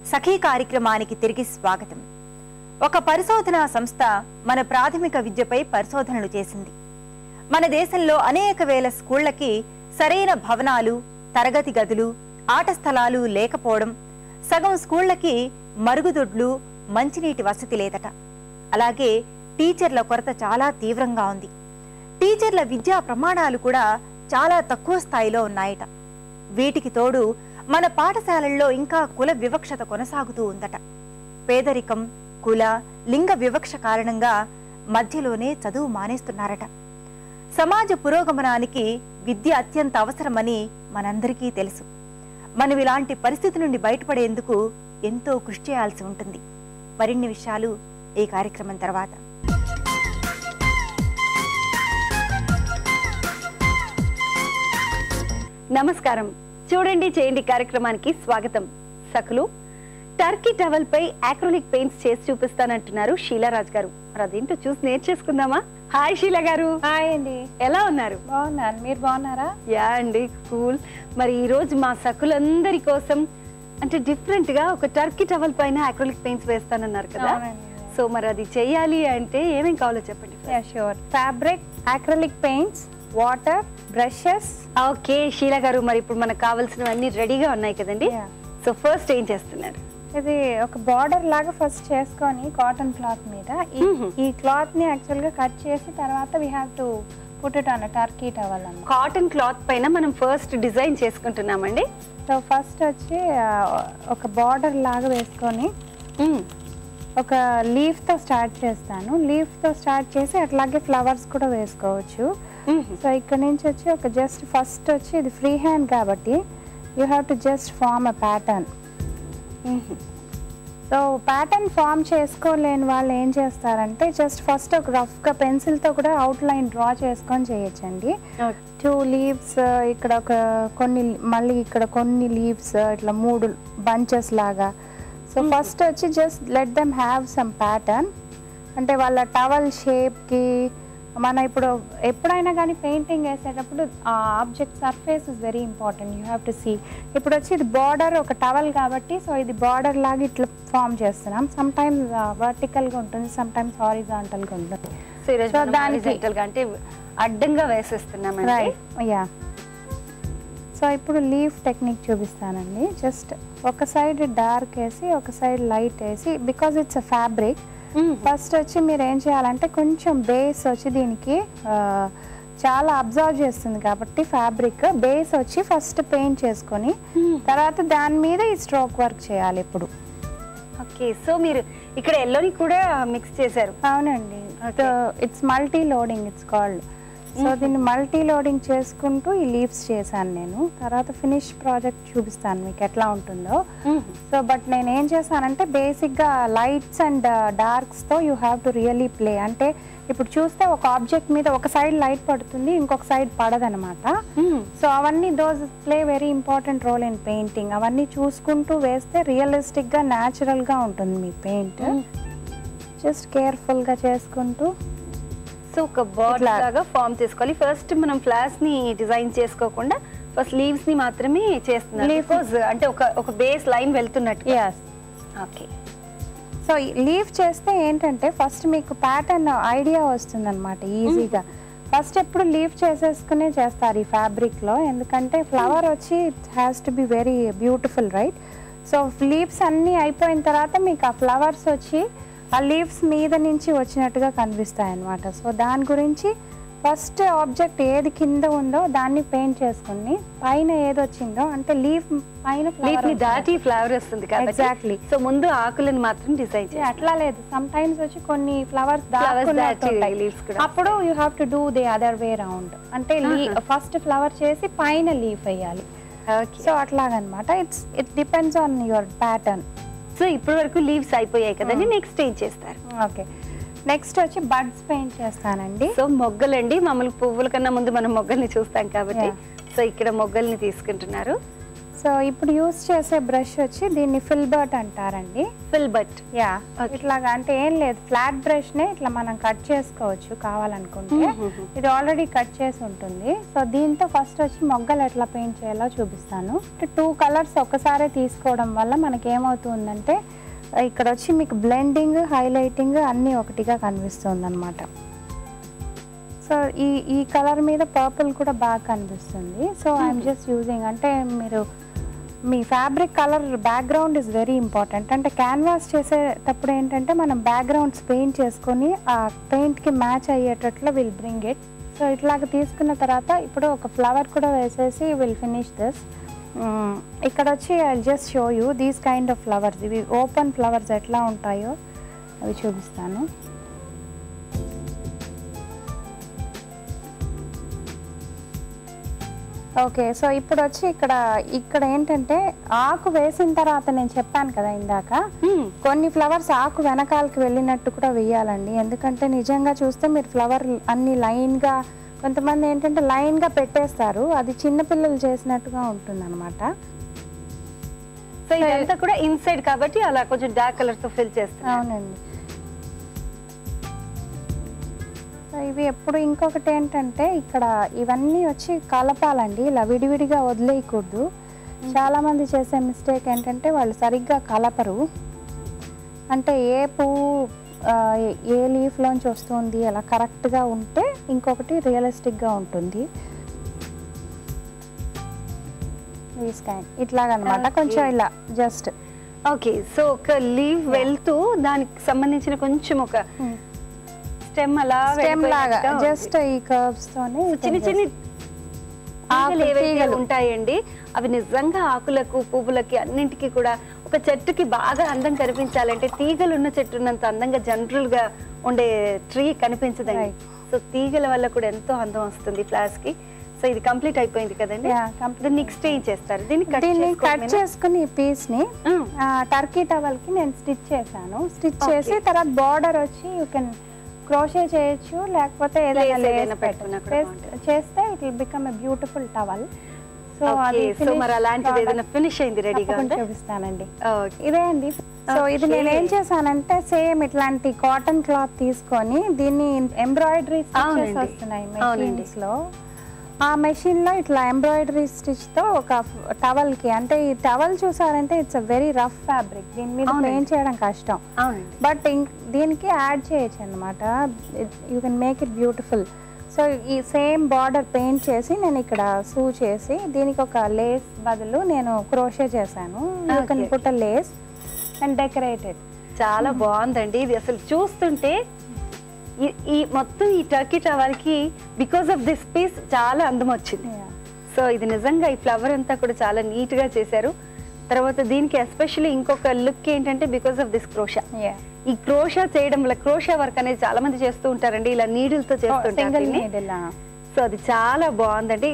సఖీ కార్యక్రమానికి తిరిగి స్వాగతం. ఒక పరిశోధనా సంస్థ మన ప్రాథమిక విద్యపై పరిశోధనలు చేసింది. మన దేశంలో అనేక వేల స్కూళ్లకి సరైన భవనాలు, తరగతి గదులు, ఆట స్థలాలు లేకపోవడం, సగం స్కూళ్లకి మరుగుదొడ్లు, మంచినీటి వసతి లేదట. అలాగే టీచర్ల కొరత చాలా తీవ్రంగా ఉంది. టీచర్ల విద్యా ప్రమాణాలు కూడా చాలా తక్కువ స్థాయిలో ఉన్నాయట. వీటికి తోడు మన పాఠశాలల్లో ఇంకా కుల వివక్షత కొనసాగుతూ ఉందట. పేదరికం, కుల, లింగ వివక్ష కారణంగా మధ్యలోనే చదువు మానేస్తున్నారట. సమాజ పురోగమనానికి విద్య అత్యంత అవసరమని మనందరికీ తెలుసు. మనం ఇలాంటి పరిస్థితి నుండి బయటపడేందుకు ఎంతో కృషి చేయాల్సి ఉంటుంది. మరిన్ని విషయాలు ఈ కార్యక్రమం తర్వాత. నమస్కారం. చూడండి చేయండి కార్యక్రమానికి స్వాగతం. సకులు టర్కీ టవల్ పై అక్రిలిక్ పెయింట్స్ చేసి చూపిస్తానంటున్నారు షీలారాజ్ గారు. మరి అదేంటో చూసి నేర్చేసుకుందామా? హాయ్ షీలా గారు. హాయ్ అండి. ఎలా ఉన్నారు? బాగున్నాను, మీరు బాగున్నారా? యా అండి, కూల్. మరి ఈ రోజు మా సకులందరి కోసం అంటే డిఫరెంట్ గా ఒక టర్కీ టవల్ పైన అక్రిలిక్ పెయింట్స్ వేస్తానన్నారు కదా. సో మరి అది చెయ్యాలి అంటే ఏమేం కావాలో చెప్పండి. Sure. Fabric, acrylic paints, water, brushes. Okay Sheela గారు, మరి ఇప్పుడు మనకు కావాల్సినవన్నీ రెడీగా ఉన్నాయి కదండి. సో ఫస్ట్ ఏం చేస్తున్నారు? ఇది ఒక బార్డర్ లాగా ఫస్ట్ చేసుకొని కాటన్ క్లాత్ మీద ఈ క్లాత్ ని యాక్చువల్ గా కట్ చేసి తర్వాత we have to put it on turkey towel అన్నమాట. కాటన్ క్లాత్ పైన మనం ఫస్ట్ డిజైన్ చేసుకుంటున్నామండి. సో ఫస్ట్ వచ్చి ఒక బార్డర్ లాగా వేసుకొని ఒక లీఫ్ తో స్టార్ట్ చేస్తాను. లీఫ్ తో స్టార్ట్ చేసి అట్లాగే ఫ్లవర్స్ కూడా వేసుకోవచ్చు. సో ఇక్కడ నుంచి వచ్చి ఒక జస్ట్ ఫస్ట్ వచ్చి ఇది ఫ్రీ హ్యాండ్ కాబట్టి you have to just form a pattern. So pattern form చేసుకోలేని వాళ్ళు ఏం చేస్తారంటే జస్ట్ ఫస్ట్ ఒక రఫ్గా పెన్సిల్తో కూడా అవుట్లైన్ డ్రా చేసుకొని చేయొచ్చండి. 2 లీవ్స్ ఇక్కడ ఒక కొన్ని, మళ్ళీ ఇక్కడ కొన్ని లీవ్స్, ఇట్లా 3 బంచెస్ లాగా. సో ఫస్ట్ వచ్చి just let them have some pattern. అంటే వాళ్ళ టవల్ షేప్కి మన ఇప్పుడు ఎప్పుడైనా కానీ పెయింటింగ్ వేసేటప్పుడు ఆ object surface is very important. You have to see. ఇప్పుడు వచ్చి ఇది బార్డర్ ఒక టవల్ కాబట్టి సో ఇది బార్డర్ లాగా ఇట్లా ఫామ్ చేస్తున్నాం. సమ్ టైమ్స్ వర్టికల్గా ఉంటుంది, సమ్ టైమ్స్ హారిజాంటల్గా ఉంటుంది. సో దానికి అంటే అడ్డంగా వేసేస్తున్నాం. యా. సో ఇప్పుడు లీఫ్ టెక్నిక్ చూపిస్తానండి. జస్ట్ ఒక సైడ్ డార్క్ వేసి ఒక సైడ్ లైట్ వేసి, because it's a fabric. First వచ్చి మీరు ఏం చేయాలంటే కొంచెం బేస్ వచ్చి దీనికి చాలా అబ్జర్వ్ చేస్తుంది కాబట్టి ఫ్యాబ్రిక్ బేస్ వచ్చి ఫస్ట్ పెయింట్ చేసుకొని తర్వాత దాని మీద ఈ స్ట్రోక్ వర్క్ చేయాలి ఇప్పుడు. ఓకే. సో మీరు ఇక్కడ ఎల్లోని కూడా మిక్స్ చేశారు? అవునండి. It's multi loading, it's called. So దీన్ని మల్టీ లోడింగ్ చేసుకుంటూ ఈ లీవ్స్ చేశాను నేను. తర్వాత ఫినిష్ ప్రాజెక్ట్ చూపిస్తాను మీకు ఎట్లా ఉంటుందో. సో బట్ నేను ఏం చేశానంటే బేసిక్గా లైట్స్ అండ్ డార్క్స్తో you have to really play. అంటే ఇప్పుడు చూస్తే ఒక ఆబ్జెక్ట్ మీద ఒక సైడ్ లైట్ పడుతుంది, ఇంకొక సైడ్ పడదనమాట. సో అవన్నీ those play very important role in painting. అవన్నీ చూసుకుంటూ వేస్తే రియలిస్టిక్గా, న్యాచురల్గా ఉంటుంది మీ పెయింట్. జస్ట్ కేర్ఫుల్గా చేసుకుంటూ సో ఒక బర్డ్ లాగా ఫామ్ చేసుకోవాలి. ఫస్ట్ మనం ఫ్లవర్స్ ని డిజైన్ చేసుకోకుండా ఫస్ట్ లీవ్స్ ని మాత్రమే చేస్తున్నాం, బికాజ్ అంటే ఒక బేస్ లైన్ వెళ్తున్నట్టు. ఓకే. సో లీవ్ చేస్తే ఏంటంటే ఫస్ట్ మీకు ప్యాటర్న్ ఐడియా వస్తుందన్నమాట ఈజీగా. ఫస్ట్ ఎప్పుడు లీవ్ చేసేసుకునే చేస్తారు ఈ ఫ్యాబ్రిక్లో, ఎందుకంటే ఫ్లవర్ వచ్చి it has to be very beautiful, right? So leaves అన్నీ అయిపోయిన తర్వాత మీకు ఆ ఫ్లవర్స్ వచ్చి ఆ లీవ్స్ మీద నుంచి వచ్చినట్టుగా కనిపిస్తాయి అన్నమాట. సో దాని గురించి ఫస్ట్ ఆబ్జెక్ట్ ఏది కింద ఉందో దాన్ని పెయింట్ చేసుకుని పైన ఏది వచ్చిందో అంటే లీఫ్ పైన దాటి ఫ్లవర్ వస్తుంది కదా. ఎగ్జాక్ట్లీ. సో ముందు ఆకులను మాత్రం డిజైన్ చేయాలి. అట్లా లేదు, సమ్ టైమ్స్ వచ్చి కొన్ని ఫ్లవర్స్ అప్పుడు you have to do the other way round. అంటే ఫస్ట్ ఫ్లవర్ చేసి పైన లీఫ్ వేయాలి. సో అట్లాగనమాట. It depends on your pattern. So ఇప్పటి వరకు లీవ్స్ అయిపోయాయి కదండి, నెక్స్ట్ ఏం చేస్తారు? ఓకే, నెక్స్ట్ వచ్చి బడ్స్ పెయింట్ చేస్తానండి. సో మొగ్గలండి, మామూలు పువ్వుల కన్నా ముందు మనం మొగ్గల్ని చూస్తాం కాబట్టి సో ఇక్కడ మొగ్గల్ని తీసుకుంటున్నారు. సో ఇప్పుడు యూస్ చేసే బ్రష్ వచ్చి దీన్ని ఫిల్బర్ట్ అంటారండి. ఫిల్బర్ట్. యా, ఇట్లాగా అంటే ఏం లేదు, ఫ్లాట్ బ్రష్ నే ఇట్లా మనం కట్ చేసుకోవచ్చు కావాలనుకుంటే. ఇది ఆల్రెడీ కట్ చేసి ఉంటుంది. సో దీంతో ఫస్ట్ వచ్చి మొగ్గలు ఎట్లా పెయింట్ చేయాలో చూపిస్తాను. 2 కలర్స్ ఒకసారి తీసుకోవడం వల్ల మనకి ఏమవుతుందంటే ఇక్కడ వచ్చి మీకు బ్లెండింగ్, హైలైటింగ్ అన్నీ ఒకటిగా కనిపిస్తుంది అనమాట. సో ఈ కలర్ మీద పర్పుల్ కూడా బాగా కనిపిస్తుంది. సో ఐఎమ్ జస్ట్ యూజింగ్, అంటే మీరు మీ fabric colour background is very important. అంటే క్యాన్వాస్ చేసేటప్పుడు ఏంటంటే మనం బ్యాక్గ్రౌండ్స్ పెయింట్ చేసుకొని ఆ పెయింట్కి మ్యాచ్ అయ్యేటట్లు విల్ బ్రింగ్ ఇట్. సో ఇట్లాగ తీసుకున్న తర్వాత ఇప్పుడు ఒక ఫ్లవర్ కూడా వేసేసి విల్ ఫినిష్ దిస్. ఇక్కడ వచ్చి I just show you these kind of flowers. ఇవి ఓపెన్ ఫ్లవర్స్ ఎట్లా ఉంటాయో అవి చూపిస్తాను. ఓకే, సో ఇప్పుడు వచ్చి ఇక్కడ ఏంటంటే ఆకు వేసిన తర్వాత నేను చెప్పాను కదా ఇందాక, కొన్ని ఫ్లవర్స్ ఆకు వెనకాలకి వెళ్ళినట్టు కూడా వేయాలండి. ఎందుకంటే నిజంగా చూస్తే మీరు ఫ్లవర్ అన్ని లైన్గా, కొంతమంది ఏంటంటే లైన్గా పెట్టేస్తారు, అది చిన్నపిల్లలు చేసినట్టుగా ఉంటుంది అనమాట. సో ఇదంతా కూడా ఇన్సైడ్ కాబట్టి అలా కొంచెం డార్క్ కలర్తో ఫిల్ చేస్తాను. అవునండి. ఇవి ఎప్పుడు ఇంకొకటి ఏంటంటే ఇక్కడ ఇవన్నీ వచ్చి కలపాలండి, ఇలా విడివిడిగా వదిలేయకూడదు. చాలా మంది చేసే మిస్టేక్ ఏంటంటే వాళ్ళు సరిగ్గా కలపరు. అంటే ఏ పువ్వు ఏ లీఫ్లోంచి వస్తుంది అలా కరెక్ట్గా ఉంటే ఇంకొకటి రియలిస్టిక్గా ఉంటుంది. ఇట్లాగనమాట, కొంచెం ఇలా జస్ట్. ఓకే, సో ఒక లీవ్ వెళ్తూ దానికి సంబంధించిన కొంచెం ఒక స్టెమ్ లాగా జస్ట్ ఈ కర్వ్స్ తోనే చిన్న చిన్న ఆకులు ఏవైతే ఉంటాయండి అవి నిజంగా ఆకులకు, పువ్వులకి అన్నింటికి కూడా ఒక చెట్టుకి బాగా అందం కనిపించాలంటే తీగలు ఉన్న చెట్టు ఉన్నంత అందంగా జనరల్ గా ఉండే ట్రీ కనిపించదండి. సో తీగల వల్ల కూడా ఎంతో అందం వస్తుంది ఫ్లవర్స్ కి. సో ఇది కంప్లీట్ అయిపోయింది కదండి. నెక్స్ట్ ఏం చేస్తారు? దీన్ని కట్ చేసుకుని ఈ పీస్ ని టర్కీ టవల్ కి నేను స్టిచ్ చేశాను. స్టిచ్ చేసి తర్వాత బార్డర్ వచ్చి యూ కెన్ క్రోషే చేయొచ్చు, లేకపోతే ఏదైనా చేస్తే it will become a beautiful towel. So అది మరి అలాంటిది ఏదైనా ఫినిష్ అయింది రెడీగా చూపిస్తానండి. ఇదే అండి. సో ఇది నేను ఏం చేశానంటే సేమ్ ఇట్లాంటి కాటన్ క్లాత్ తీసుకొని దీన్ని ఎంబ్రాయిడరీ స్టిచెస్ వస్తున్నాయి మెషిన్స్ లో. ఆ మెషిన్ లో ఇట్లా ఎంబ్రాయిడరీ స్టిచ్ తో ఒక టవల్ కి, అంటే ఈ టవల్ చూసారంటే it's a very rough fabric, దీని మీద పెయింట్ చేయడం కష్టం. బట్ దీనికి యాడ్ చేయొచ్చు అనమాట, you can make it beautiful. So ఈ సేమ్ బార్డర్ పెయింట్ చేసి నేను ఇక్కడ సూ చేసి దీనికి ఒక లేస్ బదులు నేను క్రోషే చేశాను. You can put a lace and decorated. చాలా బాగుందండి ఇది. అసలు చూస్తుంటే ఈ మొత్తం ఈ టర్కీ టవల్కి బికాస్ ఆఫ్ దిస్ పీస్ చాలా అందం వచ్చింది. సో ఇది నిజంగా ఈ ఫ్లవర్ అంతా కూడా చాలా నీట్ గా చేశారు. తర్వాత దీనికి ఎస్పెషల్లీ ఇంకొక లుక్ ఏంటంటే బికాస్ ఆఫ్ దిస్ క్రోషా. ఈ క్రోషా చేయడం వల్ల, క్రోషా వర్క్ అనేది చాలా మంది చేస్తూ ఉంటారండి, ఇలా నీడిల్తో చేస్తుంటారు. సో అది చాలా బాగుందండి.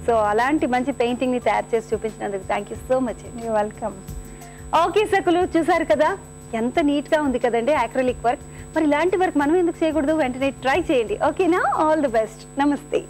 సో అలాంటి మంచి పెయింటింగ్ ని తయారు చేసి చూపించినందుకు thank you so much. Welcome. Okay సకులు, చూసారు కదా ఎంత నీట్ గా ఉంది కదండి అక్రిలిక్ వర్క్. మరి ఇలాంటి వర్క్ మనం ఎందుకు చేయకూడదు? వెంటనే ట్రై చేయండి. ఓకేనా? All the best. నమస్తే.